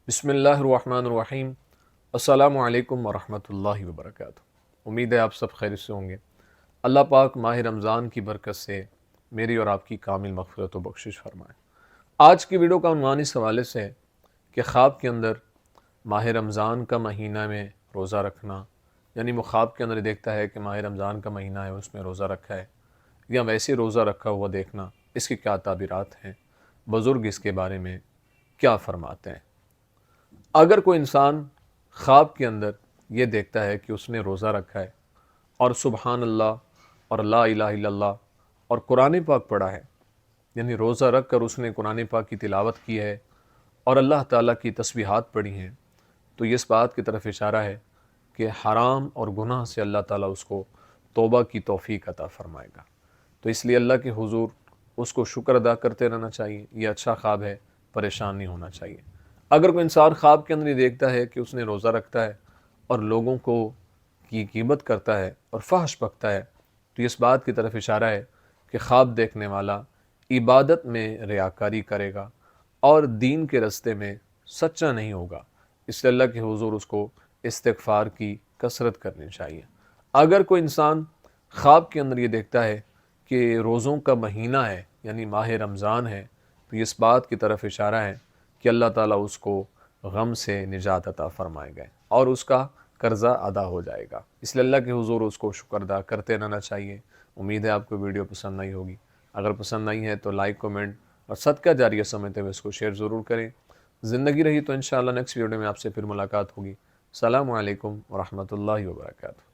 بسم اللہ الرحمن الرحیم۔ السلام علیکم ورحمۃ اللہ وبرکاتہ۔ امید ہے آپ سب خیر سے ہوں گے۔ اللہ پاک ماہ رمضان کی برکت سے میری اور آپ کی کامل مغفرت و بخشش فرمائے۔ آج کی ویڈیو کا عنوان اس حوالے سے ہے کہ خواب کے اندر ماہ رمضان کا مہینہ میں روزہ رکھنا، یعنی وہ خواب کے اندر دیکھتا ہے کہ ماہ رمضان کا مہینہ ہے، اس میں روزہ رکھا ہے، یا ویسے روزہ رکھا ہوا دیکھنا، اس کی کیا تعبیرات ہیں، بزرگ اس کے بارے میں کیا فرماتے ہیں۔ اگر کوئی انسان خواب کے اندر یہ دیکھتا ہے کہ اس نے روزہ رکھا ہے اور سبحان اللہ اور لا الہ الا اللہ اور قرآن پاک پڑھا ہے، یعنی روزہ رکھ کر اس نے قرآن پاک کی تلاوت کی ہے اور اللہ تعالیٰ کی تسبیحات پڑھی ہیں، تو یہ اس بات کی طرف اشارہ ہے کہ حرام اور گناہ سے اللہ تعالیٰ اس کو توبہ کی توفیق عطا فرمائے گا۔ تو اس لیے اللہ کے حضور اس کو شکر ادا کرتے رہنا چاہیے۔ یہ اچھا خواب ہے، پریشان نہیں ہونا چاہیے۔ اگر کوئی انسان خواب کے اندر یہ دیکھتا ہے کہ اس نے روزہ رکھتا ہے اور لوگوں کو کی غیبت کرتا ہے اور فحش بکتا ہے، تو اس بات کی طرف اشارہ ہے کہ خواب دیکھنے والا عبادت میں ریاکاری کرے گا اور دین کے راستے میں سچا نہیں ہوگا۔ اس لیے اللہ کے حضور اس کو استغفار کی کثرت کرنی چاہیے۔ اگر کوئی انسان خواب کے اندر یہ دیکھتا ہے کہ روزوں کا مہینہ ہے، یعنی ماہ رمضان ہے، تو اس بات کی طرف اشارہ ہے کہ اللہ تعالیٰ اس کو غم سے نجات عطا فرمائے گا اور اس کا قرضہ ادا ہو جائے گا۔ اس لیے اللہ کے حضور اس کو شکر ادا کرتے رہنا چاہیے۔ امید ہے آپ کو ویڈیو پسند آئی ہوگی۔ اگر پسند آئی ہے تو لائک، کمنٹ اور صدقہ جاریہ سمجھتے ہوئے اس کو شیئر ضرور کریں۔ زندگی رہی تو انشاءاللہ نیکسٹ ویڈیو میں آپ سے پھر ملاقات ہوگی۔ السلام علیکم ورحمۃ اللہ وبرکاتہ۔